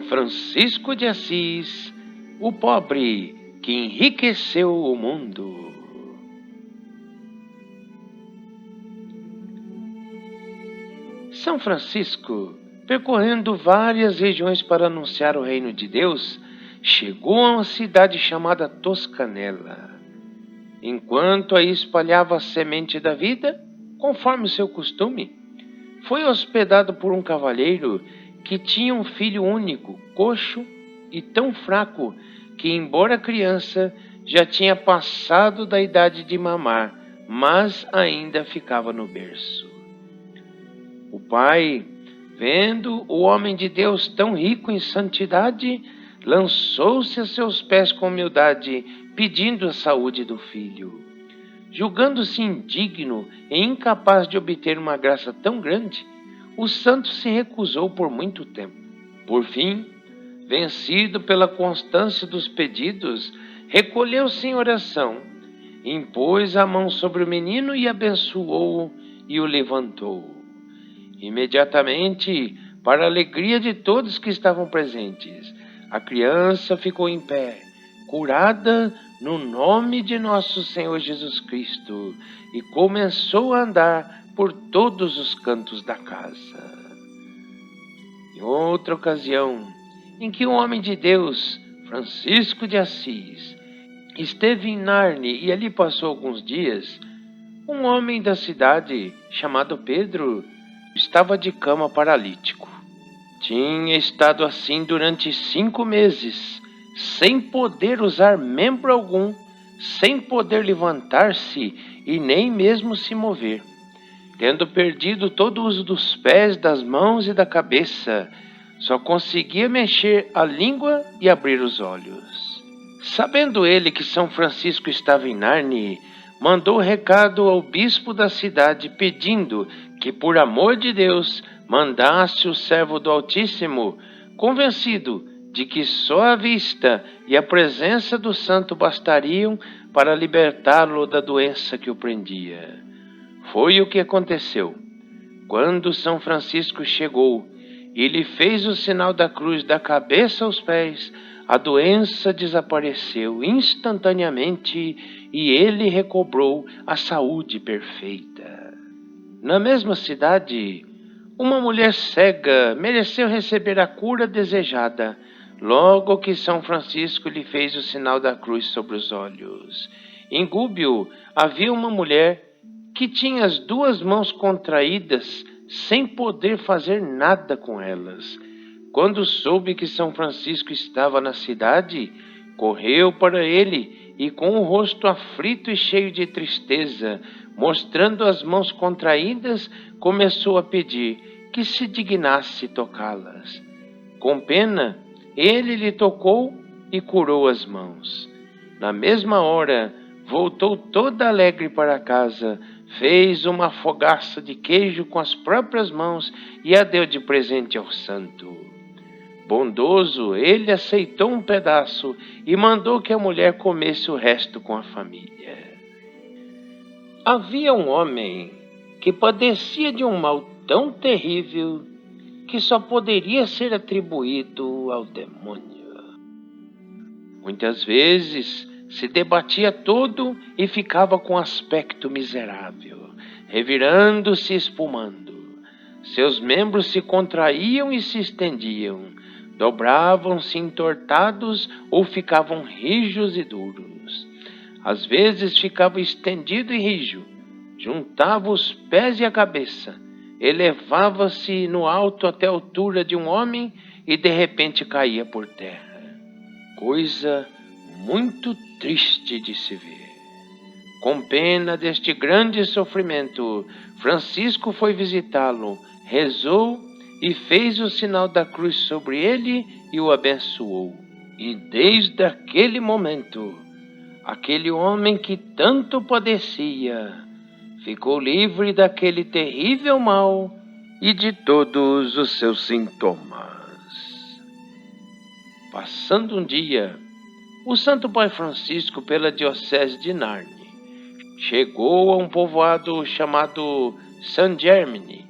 Francisco de Assis, o pobre que enriqueceu o mundo. São Francisco, percorrendo várias regiões para anunciar o reino de Deus, chegou a uma cidade chamada Toscanela. Enquanto aí espalhava a semente da vida, conforme o seu costume, foi hospedado por um cavalheiro que tinha um filho único, coxo e tão fraco que, embora criança, já tinha passado da idade de mamar, mas ainda ficava no berço. O pai, vendo o homem de Deus tão rico em santidade, lançou-se a seus pés com humildade, pedindo a saúde do filho. Julgando-se indigno e incapaz de obter uma graça tão grande, o santo se recusou por muito tempo. Por fim, vencido pela constância dos pedidos, recolheu-se em oração, impôs a mão sobre o menino e abençoou-o e o levantou. Imediatamente, para a alegria de todos que estavam presentes, a criança ficou em pé, curada no nome de nosso Senhor Jesus Cristo, e começou a andar por todos os cantos da casa. Em outra ocasião, em que um homem de Deus, Francisco de Assis, esteve em Narni e ali passou alguns dias, um homem da cidade, chamado Pedro, estava de cama paralítico. Tinha estado assim durante 5 meses, sem poder usar membro algum, sem poder levantar-se e nem mesmo se mover, tendo perdido todo o uso dos pés, das mãos e da cabeça, só conseguia mexer a língua e abrir os olhos. Sabendo ele que São Francisco estava em Narni, mandou recado ao bispo da cidade pedindo que, por amor de Deus, mandasse o servo do Altíssimo, convencido de que só a vista e a presença do santo bastariam para libertá-lo da doença que o prendia. Foi o que aconteceu. Quando São Francisco chegou e lhe fez o sinal da cruz da cabeça aos pés, a doença desapareceu instantaneamente e ele recobrou a saúde perfeita. Na mesma cidade, uma mulher cega mereceu receber a cura desejada, logo que São Francisco lhe fez o sinal da cruz sobre os olhos. Em Gúbio havia uma mulher que tinha as 2 mãos contraídas, sem poder fazer nada com elas. Quando soube que São Francisco estava na cidade, correu para ele e, com o rosto aflito e cheio de tristeza, mostrando as mãos contraídas, começou a pedir que se dignasse tocá-las. Com pena, ele lhe tocou e curou as mãos. Na mesma hora, voltou toda alegre para casa, fez uma fogaça de queijo com as próprias mãos e a deu de presente ao santo. Bondoso, ele aceitou um pedaço e mandou que a mulher comesse o resto com a família. Havia um homem que padecia de um mal tão terrível que só poderia ser atribuído ao demônio. Muitas vezes se debatia todo e ficava com aspecto miserável, revirando-se e espumando. Seus membros se contraíam e se estendiam, dobravam-se entortados ou ficavam rijos e duros. Às vezes ficava estendido e rijo, juntava os pés e a cabeça, elevava-se no alto até a altura de um homem e de repente caía por terra. Coisa muito triste de se ver. Com pena deste grande sofrimento, Francisco foi visitá-lo, rezou e fez o sinal da cruz sobre ele e o abençoou. E desde aquele momento, aquele homem que tanto padecia ficou livre daquele terrível mal e de todos os seus sintomas. Passando um dia, o Santo Pai Francisco, pela diocese de Narni, chegou a um povoado chamado San Germani.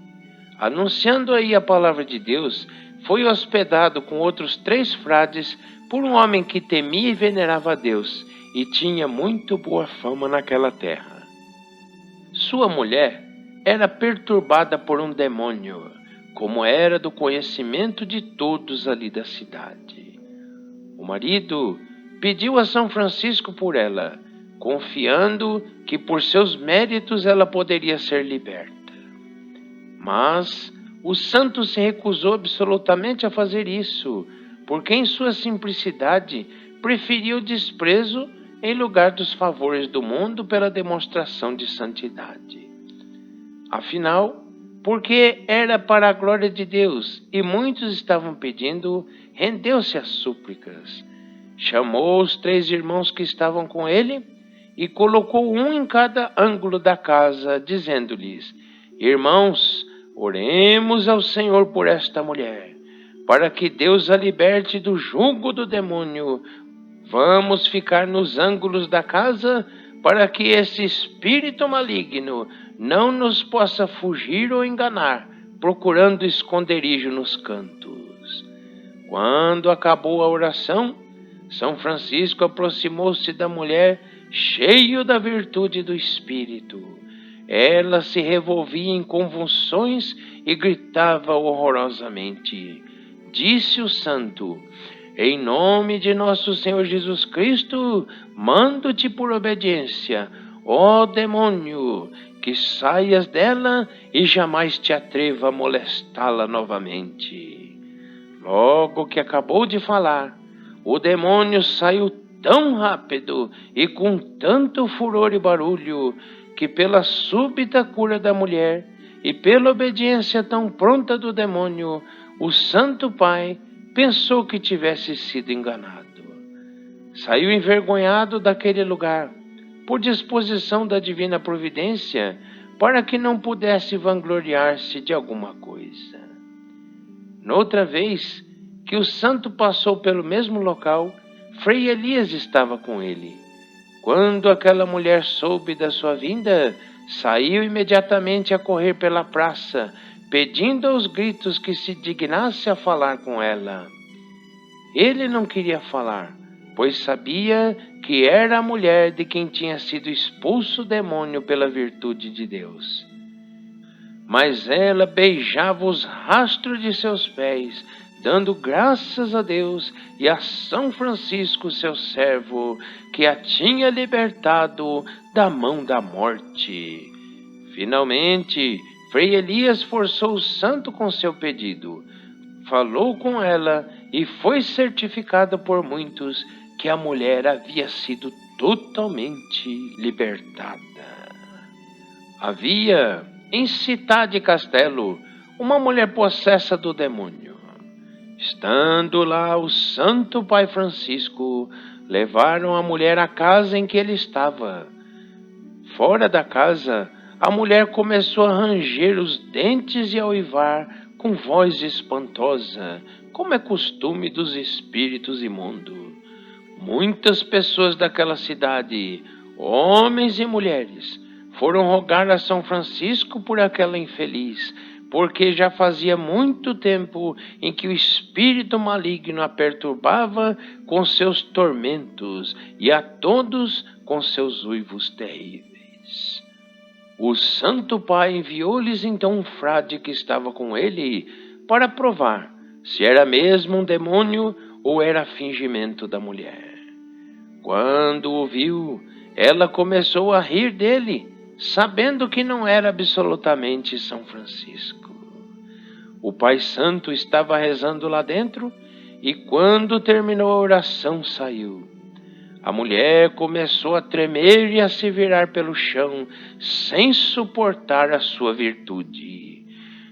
Anunciando aí a palavra de Deus, foi hospedado com outros 3 frades por um homem que temia e venerava a Deus e tinha muito boa fama naquela terra. Sua mulher era perturbada por um demônio, como era do conhecimento de todos ali da cidade. O marido pediu a São Francisco por ela, confiando que por seus méritos ela poderia ser liberta. Mas o santo se recusou absolutamente a fazer isso, porque em sua simplicidade preferiu o desprezo em lugar dos favores do mundo pela demonstração de santidade. Afinal, porque era para a glória de Deus e muitos estavam pedindo, rendeu-se às súplicas. Chamou os 3 irmãos que estavam com ele e colocou um em cada ângulo da casa, dizendo-lhes: Irmãos, oremos ao Senhor por esta mulher, para que Deus a liberte do jugo do demônio. Vamos ficar nos ângulos da casa, para que esse espírito maligno não nos possa fugir ou enganar, procurando esconderijo nos cantos. Quando acabou a oração, São Francisco aproximou-se da mulher, cheio da virtude do Espírito. Ela se revolvia em convulsões e gritava horrorosamente. Disse o santo: Em nome de nosso Senhor Jesus Cristo, mando-te por obediência, ó demônio, que saias dela e jamais te atreva a molestá-la novamente. Logo que acabou de falar, o demônio saiu tão rápido e com tanto furor e barulho, que pela súbita cura da mulher e pela obediência tão pronta do demônio, o Santo Pai pensou que tivesse sido enganado. Saiu envergonhado daquele lugar, por disposição da divina providência, para que não pudesse vangloriar-se de alguma coisa. Noutra vez que o santo passou pelo mesmo local, Frei Elias estava com ele. Quando aquela mulher soube da sua vinda, saiu imediatamente a correr pela praça, pedindo aos gritos que se dignasse a falar com ela. Ele não queria falar, pois sabia que era a mulher de quem tinha sido expulso o demônio pela virtude de Deus. Mas ela beijava os rastros de seus pés, dando graças a Deus e a São Francisco, seu servo, que a tinha libertado da mão da morte. Finalmente, Frei Elias forçou o santo com seu pedido. Falou com ela e foi certificado por muitos que a mulher havia sido totalmente libertada. Havia, em Cidade de Castelo, uma mulher possessa do demônio. Estando lá o Santo Pai Francisco, levaram a mulher à casa em que ele estava. Fora da casa, a mulher começou a ranger os dentes e a uivar com voz espantosa, como é costume dos espíritos imundos. Muitas pessoas daquela cidade, homens e mulheres, foram rogar a São Francisco por aquela infeliz, porque já fazia muito tempo em que o espírito maligno a perturbava com seus tormentos e a todos com seus uivos terríveis. O Santo Pai enviou-lhes então um frade que estava com ele para provar se era mesmo um demônio ou era fingimento da mulher. Quando o viu, ela começou a rir dele, sabendo que não era absolutamente São Francisco. O Pai Santo estava rezando lá dentro e quando terminou a oração saiu. A mulher começou a tremer e a se virar pelo chão, sem suportar a sua virtude.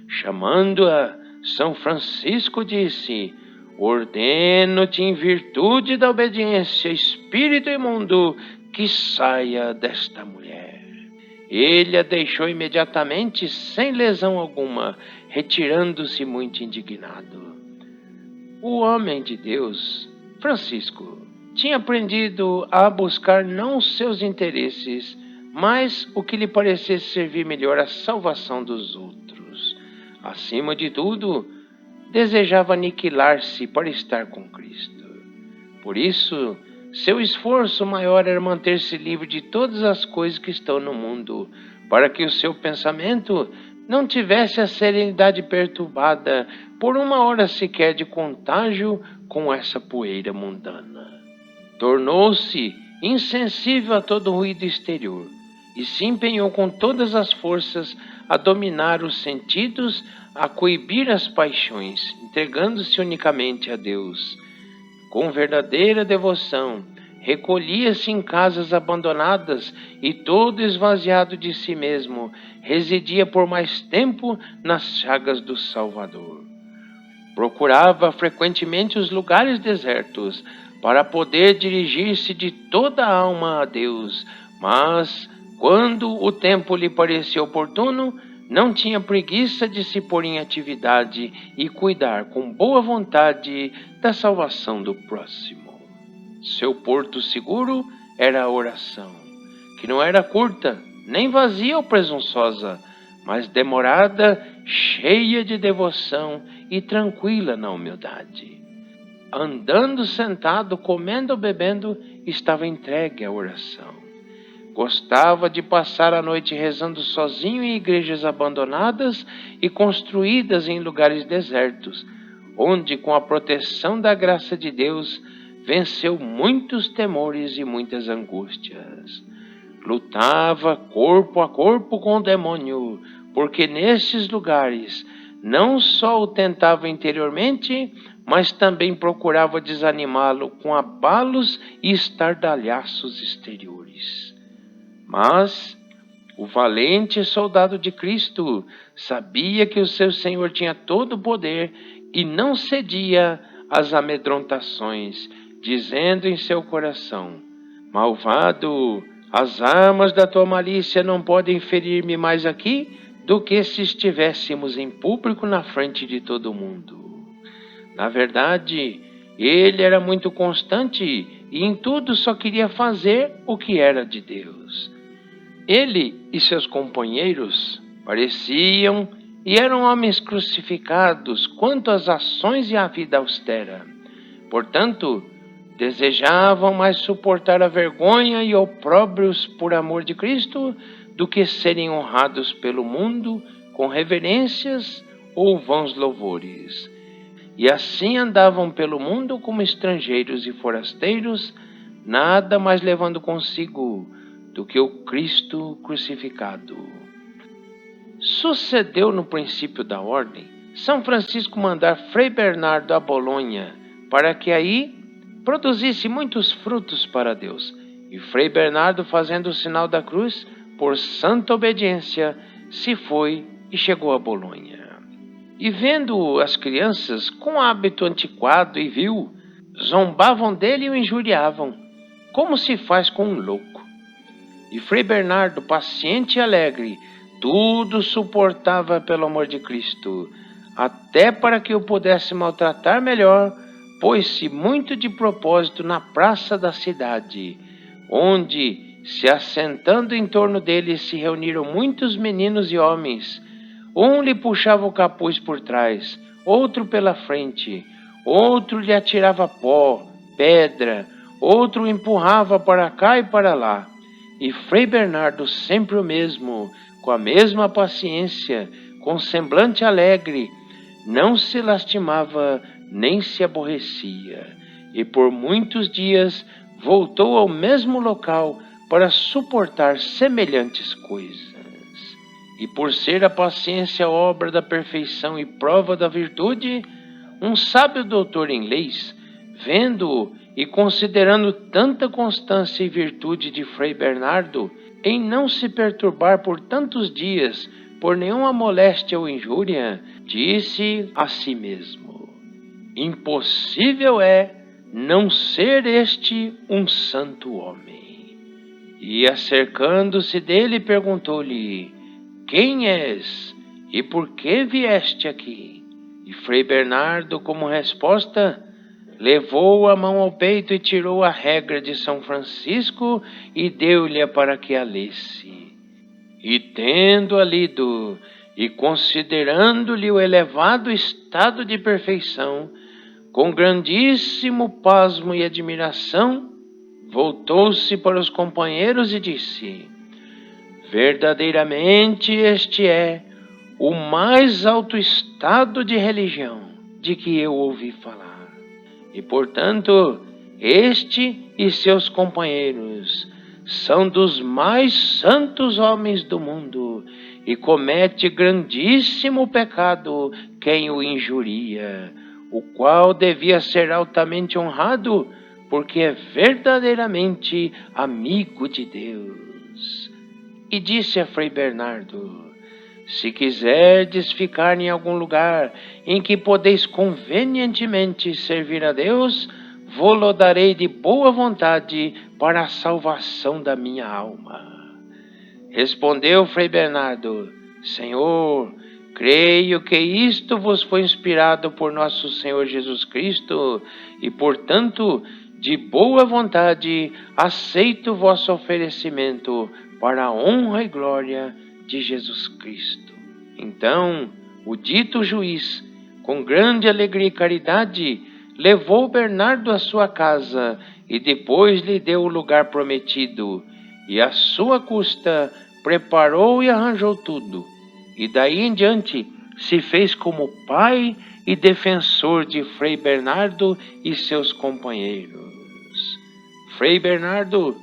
Chamando-a, São Francisco disse: ordeno-te em virtude da obediência, espírito imundo, que saia desta mulher. Ele a deixou imediatamente sem lesão alguma, retirando-se muito indignado. O homem de Deus, Francisco, tinha aprendido a buscar não os seus interesses, mas o que lhe parecesse servir melhor à salvação dos outros. Acima de tudo, desejava aniquilar-se para estar com Cristo. Por isso, seu esforço maior era manter-se livre de todas as coisas que estão no mundo, para que o seu pensamento não tivesse a serenidade perturbada por uma hora sequer de contágio com essa poeira mundana. Tornou-se insensível a todo ruído exterior e se empenhou com todas as forças a dominar os sentidos, a coibir as paixões, entregando-se unicamente a Deus. Com verdadeira devoção, recolhia-se em casas abandonadas e, todo esvaziado de si mesmo, residia por mais tempo nas chagas do Salvador. Procurava frequentemente os lugares desertos para poder dirigir-se de toda a alma a Deus, mas, quando o tempo lhe parecia oportuno, não tinha preguiça de se pôr em atividade e cuidar com boa vontade da salvação do próximo. Seu porto seguro era a oração, que não era curta, nem vazia ou presunçosa, mas demorada, cheia de devoção e tranquila na humildade. Andando sentado, comendo ou bebendo, estava entregue à oração. Gostava de passar a noite rezando sozinho em igrejas abandonadas e construídas em lugares desertos, onde, com a proteção da graça de Deus, venceu muitos temores e muitas angústias. Lutava corpo a corpo com o demônio, porque nesses lugares não só o tentava interiormente, mas também procurava desanimá-lo com abalos e estardalhaços exteriores. Mas o valente soldado de Cristo sabia que o seu Senhor tinha todo o poder e não cedia às amedrontações, dizendo em seu coração: malvado, as armas da tua malícia não podem ferir-me mais aqui do que se estivéssemos em público na frente de todo mundo. Na verdade, ele era muito constante e em tudo só queria fazer o que era de Deus. Ele e seus companheiros pareciam e eram homens crucificados quanto às ações e à vida austera. Portanto, desejavam mais suportar a vergonha e opróbrios por amor de Cristo do que serem honrados pelo mundo com reverências ou vãos louvores. E assim andavam pelo mundo como estrangeiros e forasteiros, nada mais levando consigo do que o Cristo crucificado. Sucedeu no princípio da ordem São Francisco mandar Frei Bernardo a Bolonha, para que aí produzisse muitos frutos para Deus. E Frei Bernardo, fazendo o sinal da cruz, por santa obediência, se foi e chegou a Bolonha. E vendo as crianças com hábito antiquado e vil, zombavam dele e o injuriavam, como se faz com um louco. E Frei Bernardo, paciente e alegre, tudo suportava pelo amor de Cristo, até para que o pudesse maltratar melhor, pôs-se muito de propósito na praça da cidade, onde, se assentando em torno dele, se reuniram muitos meninos e homens. Um lhe puxava o capuz por trás, outro pela frente, outro lhe atirava pó, pedra, outro o empurrava para cá e para lá. E Frei Bernardo, sempre o mesmo, com a mesma paciência, com semblante alegre, não se lastimava nem se aborrecia, e por muitos dias voltou ao mesmo local para suportar semelhantes coisas. E por ser a paciência obra da perfeição e prova da virtude, um sábio doutor em leis, vendo-o e considerando tanta constância e virtude de Frei Bernardo, em não se perturbar por tantos dias por nenhuma moléstia ou injúria, disse a si mesmo: impossível é não ser este um santo homem. E acercando-se dele, perguntou-lhe: quem és e por que vieste aqui? E Frei Bernardo, como resposta, levou a mão ao peito e tirou a regra de São Francisco e deu-lhe para que a lesse. E tendo-a lido, e considerando-lhe o elevado estado de perfeição, com grandíssimo pasmo e admiração, voltou-se para os companheiros e disse: verdadeiramente este é o mais alto estado de religião de que eu ouvi falar. E, portanto, este e seus companheiros são dos mais santos homens do mundo, e comete grandíssimo pecado quem o injuria, o qual devia ser altamente honrado, porque é verdadeiramente amigo de Deus. E disse a Frei Bernardo: se quiserdes ficar em algum lugar em que podeis convenientemente servir a Deus, vô-lo darei de boa vontade para a salvação da minha alma. Respondeu Frei Bernardo: Senhor, creio que isto vos foi inspirado por nosso Senhor Jesus Cristo, e, portanto, de boa vontade aceito o vosso oferecimento para a honra e glória de Jesus Cristo. Então, o dito juiz, com grande alegria e caridade, levou Bernardo à sua casa e depois lhe deu o lugar prometido, e à sua custa preparou e arranjou tudo, e daí em diante se fez como pai e defensor de Frei Bernardo e seus companheiros. Frei Bernardo,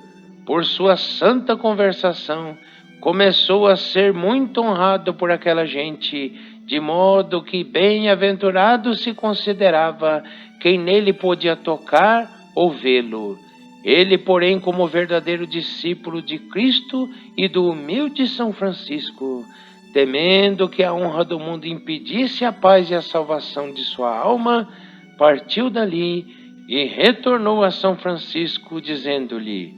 por sua santa conversação, começou a ser muito honrado por aquela gente, de modo que bem-aventurado se considerava quem nele podia tocar ou vê-lo. Ele, porém, como verdadeiro discípulo de Cristo e do humilde São Francisco, temendo que a honra do mundo impedisse a paz e a salvação de sua alma, partiu dali e retornou a São Francisco, dizendo-lhe: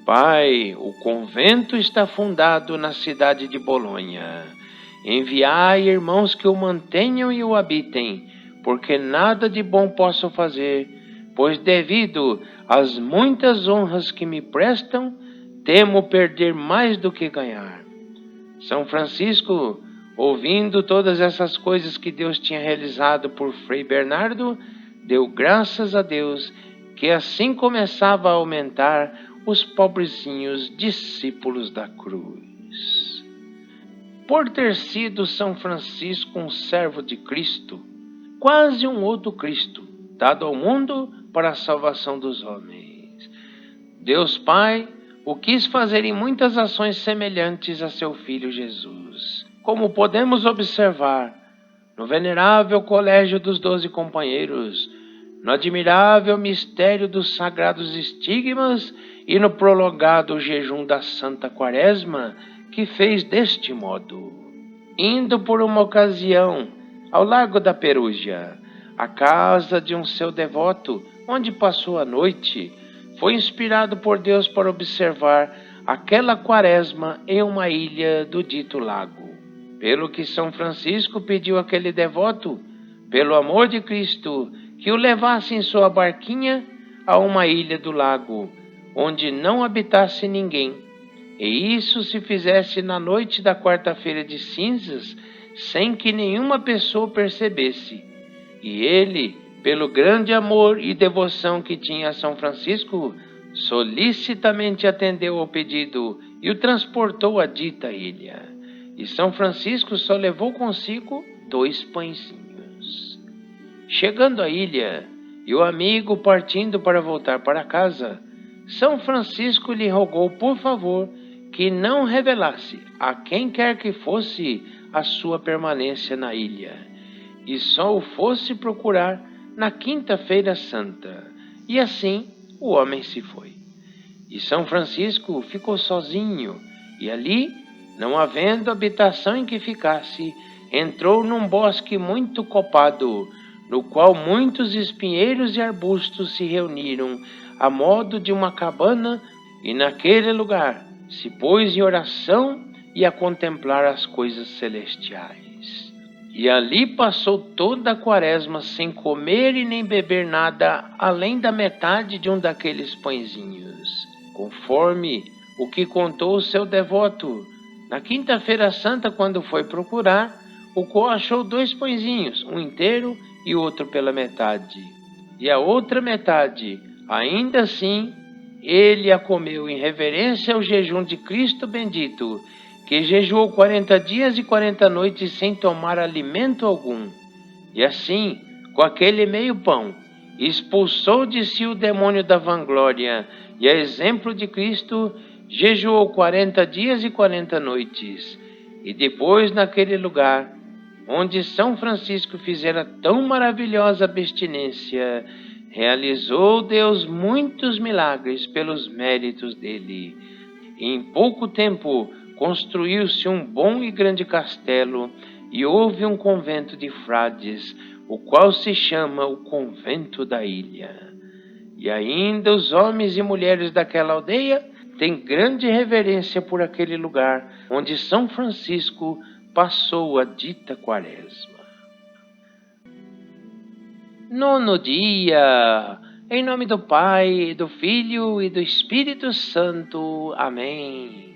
Pai, o convento está fundado na cidade de Bolonha. Enviai irmãos que o mantenham e o habitem, porque nada de bom posso fazer, pois devido às muitas honras que me prestam, temo perder mais do que ganhar. São Francisco, ouvindo todas essas coisas que Deus tinha realizado por Frei Bernardo, deu graças a Deus que assim começava a aumentar os pobrezinhos discípulos da cruz. Por ter sido São Francisco um servo de Cristo, quase um outro Cristo, dado ao mundo para a salvação dos homens, Deus Pai o quis fazer em muitas ações semelhantes a seu Filho Jesus, como podemos observar no venerável Colégio dos 12 Companheiros, no admirável mistério dos sagrados estigmas e no prolongado jejum da Santa Quaresma, que fez deste modo. Indo por uma ocasião ao Largo da Perúgia, à casa de um seu devoto, onde passou a noite, foi inspirado por Deus para observar aquela quaresma em uma ilha do dito lago. Pelo que São Francisco pediu àquele devoto, pelo amor de Cristo, que o levasse em sua barquinha a uma ilha do lago, onde não habitasse ninguém, e isso se fizesse na noite da quarta-feira de cinzas, sem que nenhuma pessoa percebesse. E ele, pelo grande amor e devoção que tinha a São Francisco, solicitamente atendeu ao pedido e o transportou à dita ilha. E São Francisco só levou consigo 2 pãezinhos. Chegando à ilha, e o amigo partindo para voltar para casa, São Francisco lhe rogou, por favor, que não revelasse a quem quer que fosse a sua permanência na ilha, e só o fosse procurar na quinta-feira santa. E assim o homem se foi. E São Francisco ficou sozinho, e ali, não havendo habitação em que ficasse, entrou num bosque muito copado, no qual muitos espinheiros e arbustos se reuniram a modo de uma cabana, e naquele lugar se pôs em oração e a contemplar as coisas celestiais. E ali passou toda a quaresma sem comer e nem beber nada, além da metade de um daqueles pãezinhos, conforme o que contou o seu devoto. Na quinta-feira santa, quando foi procurar, o qual achou 2 pãezinhos, um inteiro e outro pela metade. E a outra metade, ainda assim, ele a comeu em reverência ao jejum de Cristo bendito, que jejuou 40 dias e 40 noites sem tomar alimento algum. E assim, com aquele meio pão, expulsou de si o demônio da vanglória, e a exemplo de Cristo, jejuou 40 dias e 40 noites. E depois, naquele lugar, onde São Francisco fizera tão maravilhosa abstinência, realizou Deus muitos milagres pelos méritos dele. Em pouco tempo construiu-se um bom e grande castelo e houve um convento de frades, o qual se chama o Convento da Ilha. E ainda os homens e mulheres daquela aldeia têm grande reverência por aquele lugar onde São Francisco passou a dita quaresma. 9º dia. Em nome do Pai, do Filho e do Espírito Santo. Amém.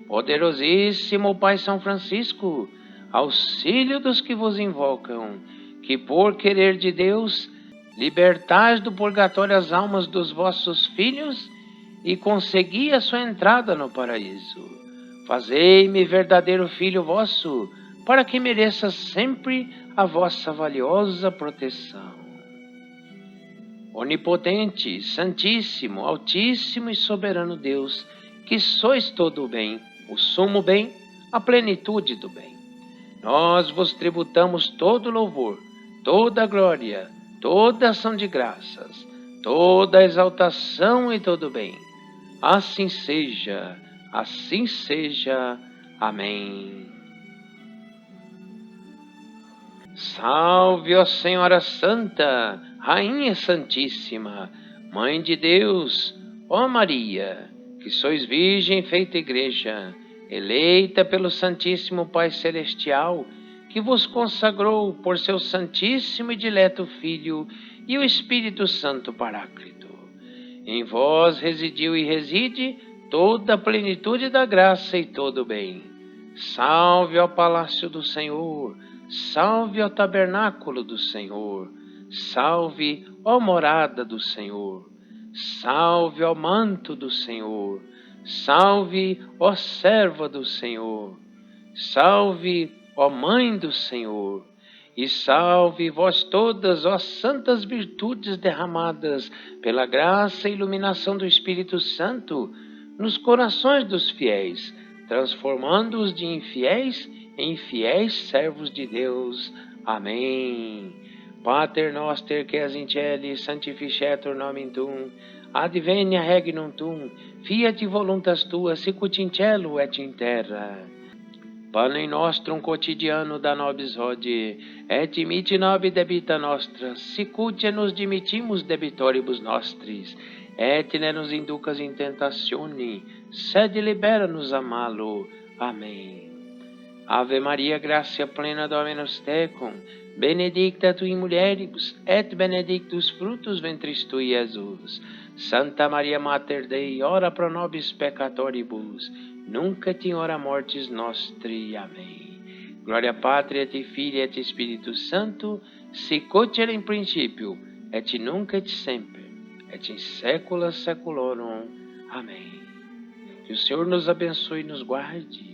Poderosíssimo Pai São Francisco, auxílio dos que vos invocam, que por querer de Deus, libertais do purgatório as almas dos vossos filhos e consegui a sua entrada no paraíso. Fazei-me verdadeiro filho vosso, para que mereça sempre a vossa valiosa proteção. Onipotente, Santíssimo, Altíssimo e Soberano Deus, que sois todo o bem, o sumo bem, a plenitude do bem. Nós vos tributamos todo louvor, toda glória, toda ação de graças, toda exaltação e todo bem. Assim seja, assim seja. Amém. Salve, ó Senhora Santa, Rainha Santíssima, Mãe de Deus, ó Maria, que sois virgem feita igreja, eleita pelo Santíssimo Pai Celestial, que vos consagrou por seu Santíssimo e dileto Filho e o Espírito Santo Paráclito. Em vós residiu e reside toda a plenitude da graça e todo o bem. Salve ao Palácio do Senhor, salve ao tabernáculo do Senhor, salve ó morada do Senhor, salve ó manto do Senhor, salve ó serva do Senhor, salve ó mãe do Senhor, e salve vós todas, ó santas virtudes derramadas pela graça e iluminação do Espírito Santo nos corações dos fiéis, transformando-os de infiéis em fiéis servos de Deus. Amém. Pater noster, que es in cieli, sanctificetur nomen tuum, advenia regnum tuum, fiat voluntas tua, sicut in cielo et in terra. Panem nostrum quotidiano da nobis hodie, et dimitte nobis debita nostra, sicut nos dimittimus debitoribus nostris, et ne nos inducas in tentatione, sed libera-nos a malo. Amém. Ave Maria, gratia plena, Dominus tecum, benedicta tu in mulieribus, et benedictus fructus ventris tui, Iesus. Santa Maria Mater Dei, ora pro nobis peccatoribus, nunc et in hora mortis nostri. Amém. Glória Patri et Filii et Spiritus Sancto, sicut in principio, et nunc et semper, et in saecula saeculorum. Amém. Que o Senhor nos abençoe e nos guarde.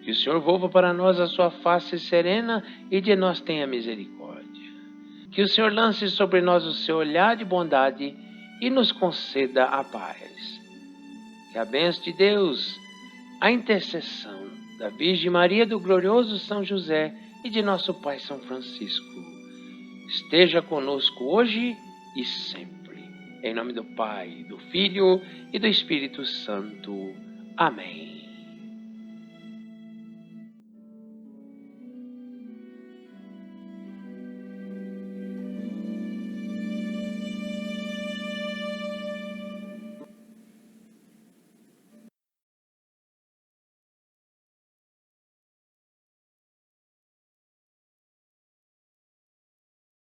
Que o Senhor volva para nós a sua face serena e de nós tenha misericórdia. Que o Senhor lance sobre nós o seu olhar de bondade e nos conceda a paz. Que a bênção de Deus, a intercessão da Virgem Maria, do glorioso São José e de nosso Pai São Francisco esteja conosco hoje e sempre. Em nome do Pai, do Filho e do Espírito Santo. Amém.